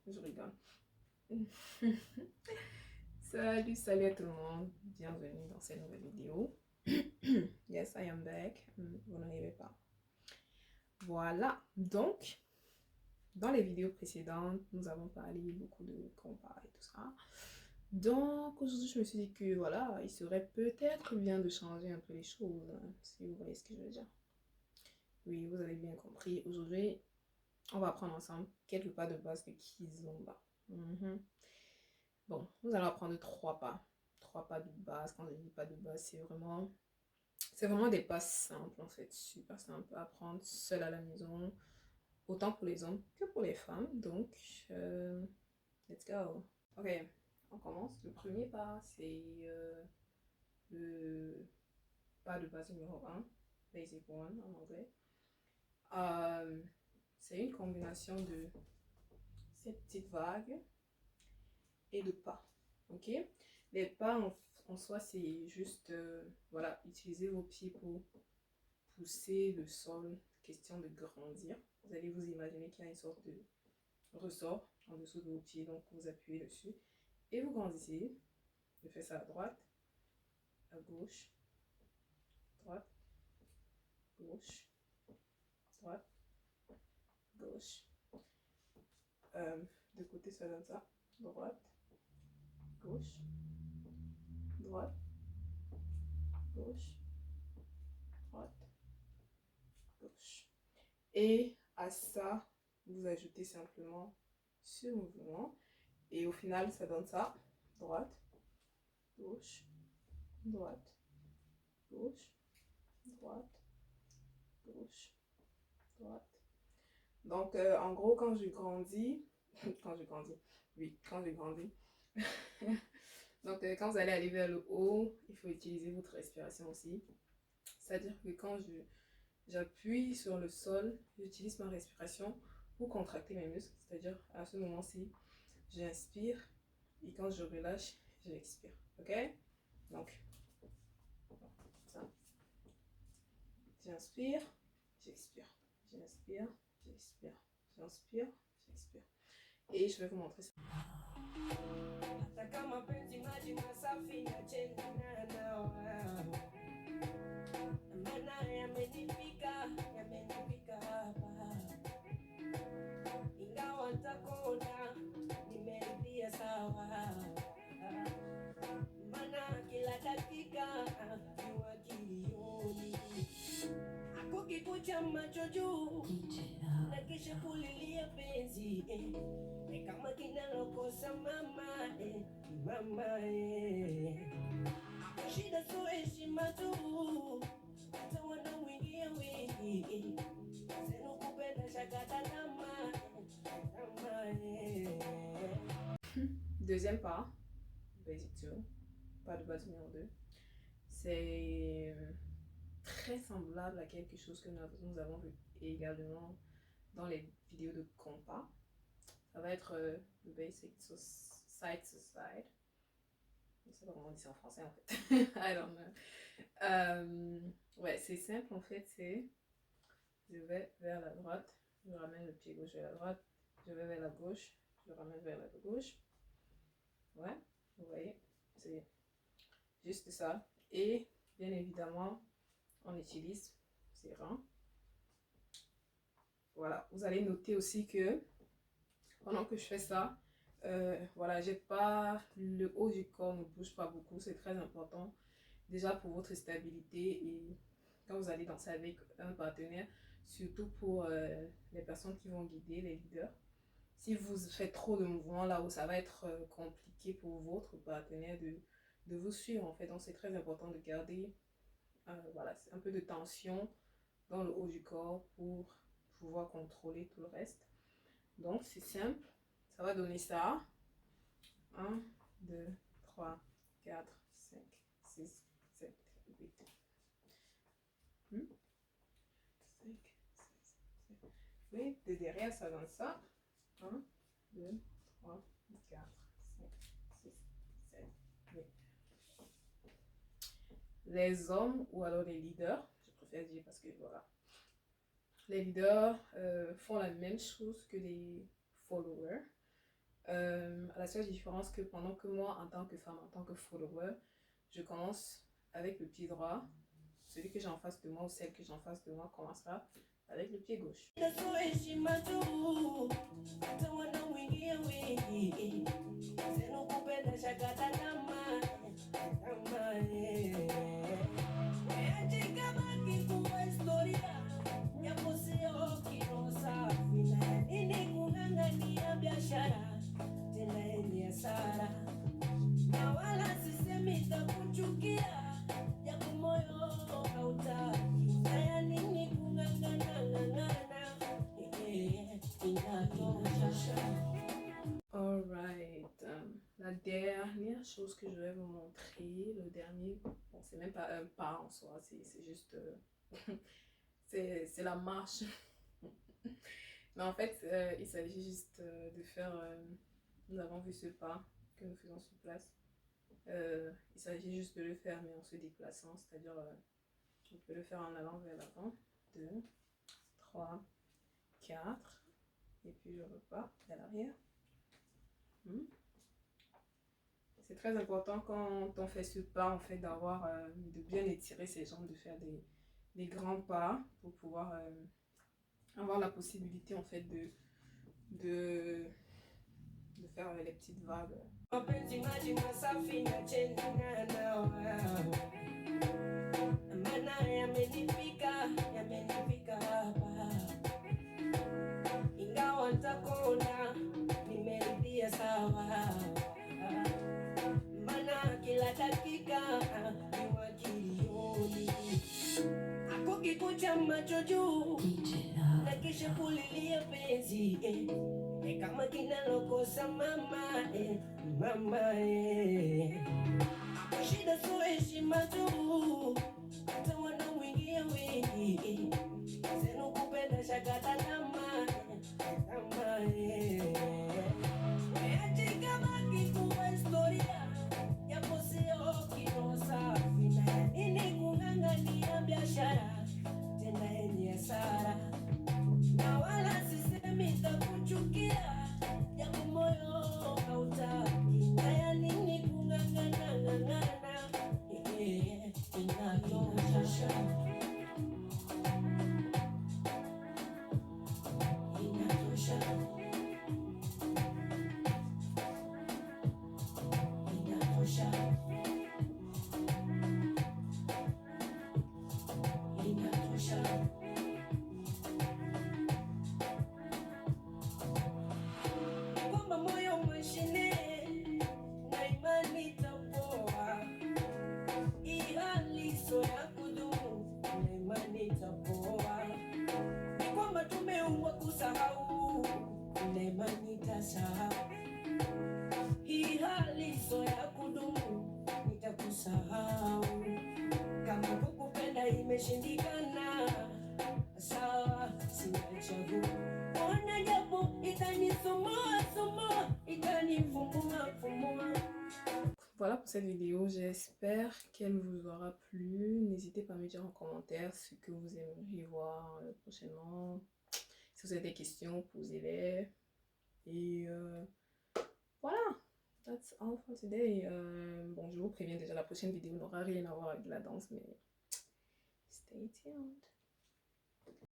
je rigole. Salut à tout le monde. Bienvenue dans cette nouvelle vidéo. Yes, I am back. Vous ne rêvez pas. Voilà. Donc, dans les vidéos précédentes, nous avons parlé beaucoup de compas et tout ça. Donc, aujourd'hui, je me suis dit que voilà, il serait peut-être bien de changer un peu les choses, hein, si vous voyez ce que je veux dire. Oui, vous avez bien compris. Aujourd'hui, on va apprendre ensemble quelques pas de base de Kizomba. Bon, nous allons apprendre trois pas. Trois pas de base. Quand je dis pas de base, c'est vraiment des pas simples en fait. Super simples à apprendre seul à la maison. Autant pour les hommes que pour les femmes. Donc, let's go. Ok, on commence. Le premier pas, c'est le pas de base numéro un. Basic one en anglais. C'est une combination de cette petite vague et de pas. Ok? Les pas en soi, c'est juste, voilà, utiliser vos pieds pour pousser le sol, question de grandir. Vous allez vous imaginer qu'il y a une sorte de ressort en dessous de vos pieds, donc vous appuyez dessus et vous grandissez. Je fais ça à droite, à gauche, droite, gauche, droite, gauche. De côté, ça donne ça. Droite, gauche, droite, gauche, droite, gauche. Et à ça, vous ajoutez simplement ce mouvement. Et au final, ça donne ça. Droite, gauche, droite, gauche, droite, gauche, droite. Donc, en gros, quand je grandis, quand je grandis. Donc, quand vous allez aller vers le haut, il faut utiliser votre respiration aussi. C'est-à-dire que quand j'appuie sur le sol, j'utilise ma respiration pour contracter mes muscles. C'est-à-dire, à ce moment-ci, j'inspire et quand je relâche, j'expire. Ok? Donc, ça. J'inspire, j'expire. J'inspire, j'expire. J'inspire, j'expire. Et je vais vous montrer ça. Kikucha macho juu na kisha kulilia penzi kama kinalokosa mama mama shida so heshima tu hata wanamwingia wingi senu kupenda shakata tama. Deuxième pas, basic 2, pas de base numéro 2, c'est très semblable à quelque chose que nous avons vu également dans les vidéos de compas. Ça va être le basic side to side. Je ne sais pas comment on dit ça en français en fait. I don't know. Ouais, c'est simple en fait. C'est je vais vers la droite, je ramène le pied gauche vers la droite, je vais vers la gauche, je ramène vers la gauche. Ouais, vous voyez, c'est juste ça. Et bien évidemment, on utilise ces rangs. Voilà, vous allez noter aussi que pendant que je fais ça, voilà, j'ai pas le haut du corps ne bouge pas beaucoup, c'est très important déjà pour votre stabilité et quand vous allez danser avec un partenaire, surtout pour les personnes qui vont guider, les leaders. Si vous faites trop de mouvements là où ça va être compliqué pour votre partenaire de vous suivre en fait, donc c'est très important de garder voilà, un peu de tension dans le haut du corps pour pouvoir contrôler tout le reste. Donc c'est simple, ça va donner ça. 1, 2, 3, 4, 5, 6, 7, 8. 5, 6, 7, 8. De derrière, ça donne ça. 1, 2, 3, 4, 5, 6, 7, 8. Les hommes ou alors les leaders, je préfère dire parce que voilà, les leaders font la même chose que les followers. À la seule différence que pendant que moi, en tant que femme, en tant que follower, je commence avec le pied droit. Celui que j'ai en face de moi ou celle que j'ai en face de moi commencera avec le pied gauche. Alright, la dernière chose que je vais vous montrer, le dernier, bon, c'est même pas un pas en soi, c'est juste, c'est la marche. Mais en fait, il s'agit juste de faire, nous avons vu ce pas que nous faisons sur place. Il s'agit juste de le faire, mais en se déplaçant, c'est-à-dire, on peut le faire en allant vers l'avant. 2, 3, 4, et puis je repars vers l'arrière. C'est très important quand on fait ce pas, en fait, d'avoir, de bien étirer ses jambes, de faire des grands pas pour pouvoir avoir la possibilité, en fait, de faire les petites vagues. Macho juu na kisha kulilia penzi kama kinalokosa mama mama shida so heshima tu hata wanamwingia wengi zenu kupenda shakata kama atika baki kuwa historia yapo sio kino safi na nini kung'ang'ania biashara Sara na wala sisemi takuchukia, japo moyo hautaki. Haya nini kung'ang'ana ng'ang'ana, inatosha, inatosha, inatosha, inatosha. Hii hali sio ya kudumu, nitakusahau. Kama kukupenda imeshindikana, sawa, sina chaguo. Ona japo itanisumbua sumbua, itanifumbua fumbua. Voilà pour cette vidéo, j'espère qu'elle vous aura plu. N'hésitez pas à me dire en commentaire ce que vous aimeriez voir prochainement. Si vous avez des questions, posez-les. Et voilà, that's all for today. Bon, je vous préviens déjà, la prochaine vidéo n'aura rien à voir avec la danse, mais stay tuned.